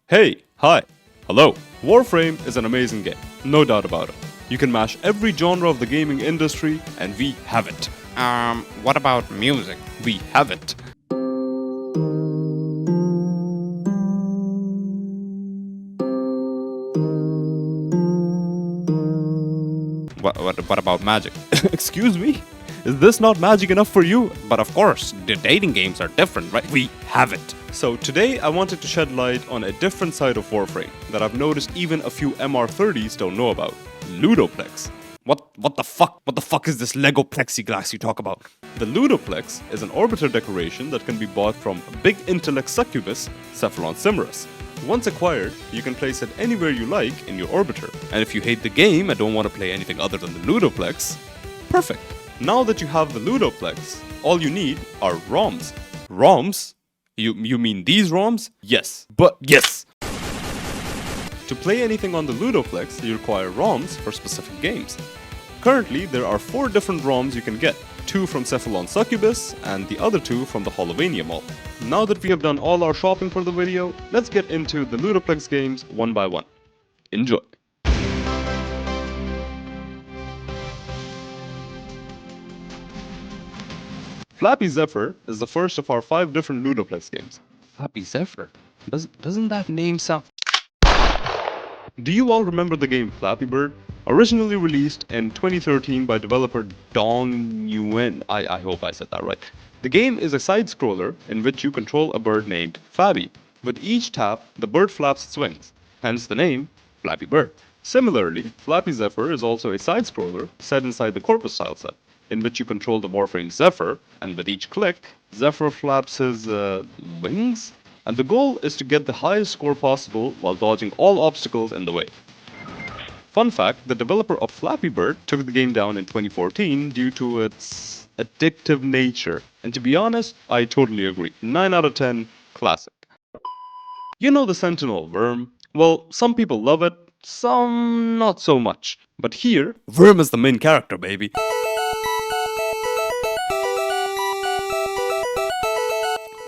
Hey, hi, hello. Warframe is an amazing game, no doubt about it. You can mash every genre of the gaming industry, and we have it. What about music? We have it. What about magic? Excuse me? Is this not magic enough for you? But of course, the dating games are different, right? We have it. So today I wanted to shed light on a different side of Warframe that I've noticed even a few MR30s don't know about. Ludoplex. What the fuck? What the fuck is this Lego plexiglass you talk about? The Ludoplex is an orbiter decoration that can be bought from Big Intellect Succubus, Cephalon Cimrus. Once acquired, you can place it anywhere you like in your orbiter. And if you hate the game and don't want to play anything other than the Ludoplex, perfect. Now that you have the Ludoplex, all you need are ROMs. ROMs? You mean these ROMs? Yes. But yes! To play anything on the Ludoplex, you require ROMs for specific games. Currently, there are 4 different ROMs you can get. 2 from Cephalon Succubus, and the other 2 from the Holovania Mall. Now that we have done all our shopping for the video, let's get into the Ludoplex games one by one. Enjoy! Flappy Zephyr is the first of our 5 different Ludoplex games. Flappy Zephyr? Doesn't that name sound... Do you all remember the game Flappy Bird? Originally released in 2013 by developer Dong Nguyen. I hope I said that right. The game is a side-scroller in which you control a bird named Fabby. With each tap, the bird flaps its wings, hence the name Flappy Bird. Similarly, Flappy Zephyr is also a side-scroller set inside the Corpus tile set, in which you control the Warframe Zephyr, and with each click, Zephyr flaps his wings? And the goal is to get the highest score possible while dodging all obstacles in the way. Fun fact, the developer of Flappy Bird took the game down in 2014 due to its addictive nature. And to be honest, I totally agree. 9 out of 10, classic. You know the Sentinel Worm? Well, some people love it, some not so much. But here, Worm is the main character, baby.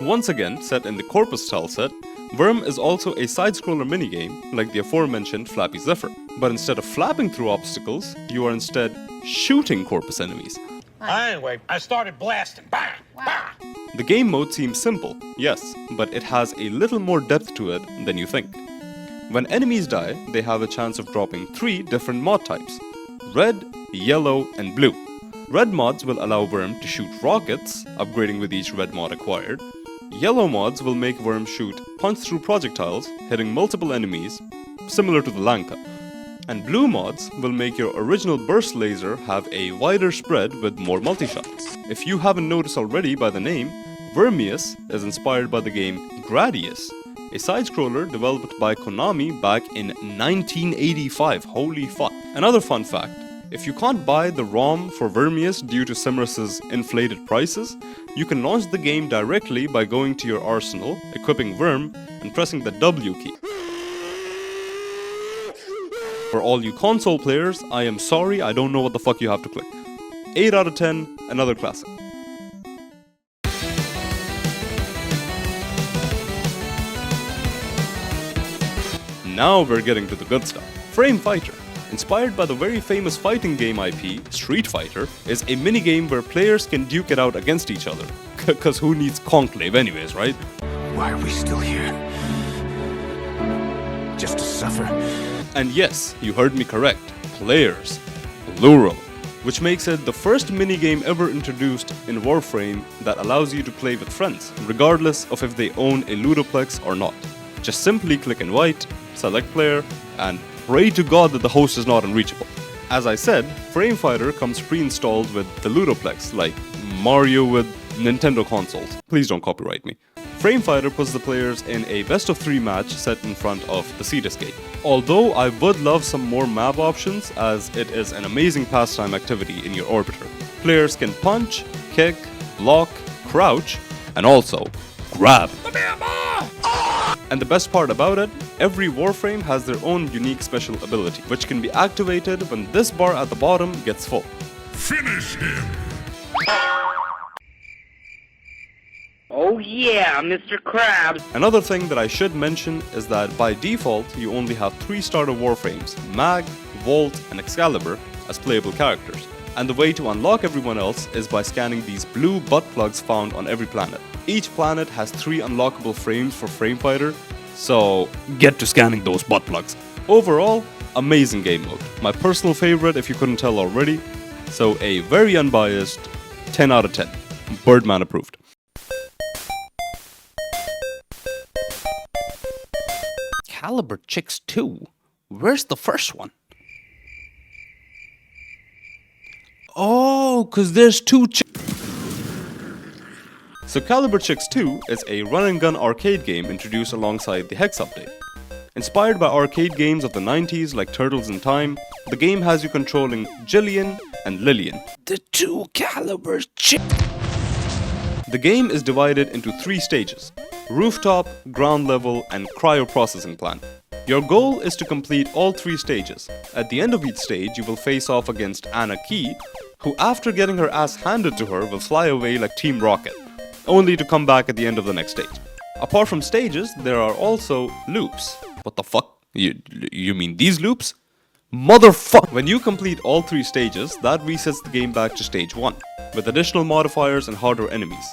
Once again, set in the Corpus tile set, Worm is also a side-scroller minigame like the aforementioned Flappy Zephyr. But instead of flapping through obstacles, you are instead shooting Corpus enemies. Anyway, I started blasting. Bang! Bang! The game mode seems simple, yes, but it has a little more depth to it than you think. When enemies die, they have a chance of dropping 3 different mod types: red, yellow, and blue. Red mods will allow Worm to shoot rockets, upgrading with each red mod acquired. Yellow mods will make Worm shoot punch-through projectiles, hitting multiple enemies, similar to the Lanka. And blue mods will make your original burst laser have a wider spread with more multi-shots. If you haven't noticed already by the name, Wyrmius is inspired by the game Gradius, a side-scroller developed by Konami back in 1985. Holy fuck. Another fun fact, if you can't buy the ROM for Wyrmius due to Cimrus's inflated prices, you can launch the game directly by going to your arsenal, equipping Worm, and pressing the W key. For all you console players, I am sorry, I don't know what the fuck you have to click. 8 out of 10, another classic. Now we're getting to the good stuff. Frame Fighter, inspired by the very famous fighting game IP, Street Fighter, is a minigame where players can duke it out against each other. Cause who needs Conclave anyways, right? Why are we still here? Just to suffer? And yes, you heard me correct, players, plural. Which makes it the first minigame ever introduced in Warframe that allows you to play with friends, regardless of if they own a Ludoplex or not. Just simply click invite, select player, and pray to God that the host is not unreachable. As I said, Frame Fighter comes pre-installed with the Ludoplex, like Mario with Nintendo consoles. Please don't copyright me. Frame Fighter puts the players in a best-of-3 match set in front of the Cetus Gate. Although I would love some more map options, as it is an amazing pastime activity in your orbiter. Players can punch, kick, block, crouch, and also grab. And the best part about it, every Warframe has their own unique special ability, which can be activated when this bar at the bottom gets full. Finish him! Oh yeah, Mr. Krabs. Another thing that I should mention is that by default, you only have 3 starter Warframes, Mag, Volt, and Excalibur, as playable characters. And the way to unlock everyone else is by scanning these blue butt plugs found on every planet. Each planet has 3 unlockable frames for Frame Fighter, so Get to scanning those butt plugs. overall, amazing game mode. My personal favorite if you couldn't tell already, so a very unbiased 10 out of 10. Birdman approved. Caliber Chicks 2? Where's the first one? Oh, cause there's 2 So Caliber Chicks 2 is a run-and-gun arcade game introduced alongside the Hex update. Inspired by arcade games of the 90s like Turtles in Time, the game has you controlling Jillian and Lillian. The 2 Caliber Chicks. The game is divided into 3 stages: rooftop, ground level, and cryo-processing plant. Your goal is to complete all 3 stages. At the end of each stage, you will face off against Anna Key, who after getting her ass handed to her will fly away like Team Rocket, only to come back at the end of the next stage. Apart from stages, there are also loops. What the fuck? You mean these loops? Motherfuck! When you complete all 3 stages, that resets the game back to stage 1, with additional modifiers and harder enemies,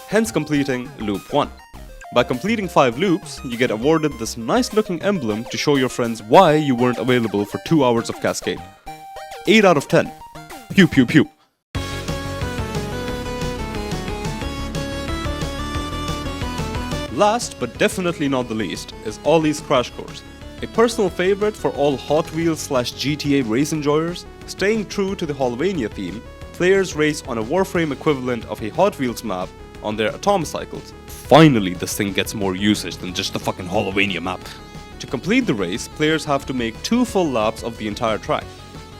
hence completing loop 1. By completing 5 loops, you get awarded this nice looking emblem to show your friends why you weren't available for 2 hours of Cascade. 8 out of 10. Pew pew pew. Last but definitely not the least is Ollie's Crash Course. A personal favorite for all Hot Wheels / GTA race enjoyers, staying true to the Halloween theme, players race on a Warframe equivalent of a Hot Wheels map on their Atomocycles. Finally, this thing gets more usage than just the fucking Halloween map. To complete the race, players have to make 2 full laps of the entire track.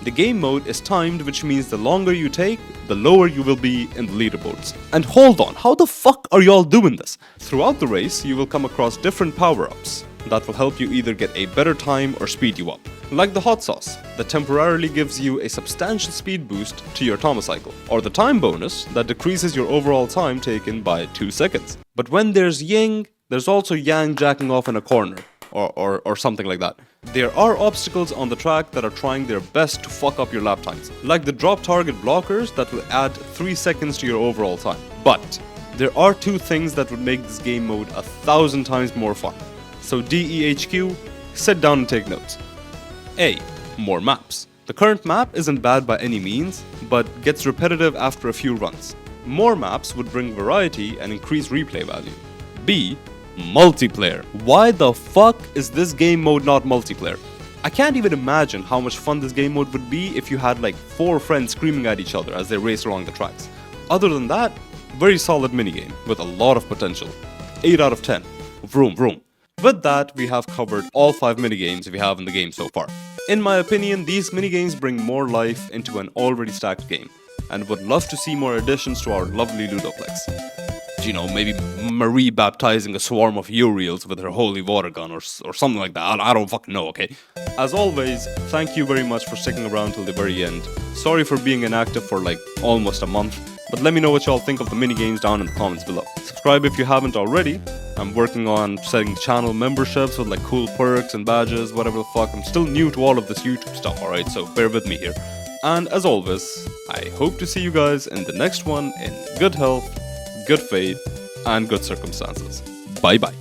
The game mode is timed, which means the longer you take, the lower you will be in the leaderboards. And hold on, how the fuck are y'all doing this? Throughout the race, you will come across different power-ups that will help you either get a better time or speed you up. Like the hot sauce, that temporarily gives you a substantial speed boost to your Atomocycle, or the time bonus that decreases your overall time taken by 2 seconds. But when there's Ying, there's also Yang jacking off in a corner, or something like that. There are obstacles on the track that are trying their best to fuck up your lap times, like the drop target blockers that will add 3 seconds to your overall time. But there are 2 things that would make this game mode 1,000 times more fun. So DEHQ, sit down and take notes. A. More maps. The current map isn't bad by any means, but gets repetitive after a few runs. More maps would bring variety and increase replay value. B. Multiplayer. Why the fuck is this game mode not multiplayer? I can't even imagine how much fun this game mode would be if you had like 4 friends screaming at each other as they race along the tracks. Other than that, very solid minigame with a lot of potential. 8 out of 10. Vroom vroom. With that, we have covered all 5 minigames we have in the game so far. In my opinion, these minigames bring more life into an already stacked game, and would love to see more additions to our lovely Ludoplex. You know, maybe Marie baptizing a swarm of Uriels with her holy water gun or something like that. I don't fucking know, okay? As always, thank you very much for sticking around till the very end. Sorry for being inactive for like almost a month, but let me know what y'all think of the minigames down in the comments below. Subscribe if you haven't already. I'm working on setting channel memberships with like cool perks and badges, whatever the fuck. I'm still new to all of this YouTube stuff, alright? So bear with me here. And as always, I hope to see you guys in the next one in good health, good faith, and good circumstances. Bye bye.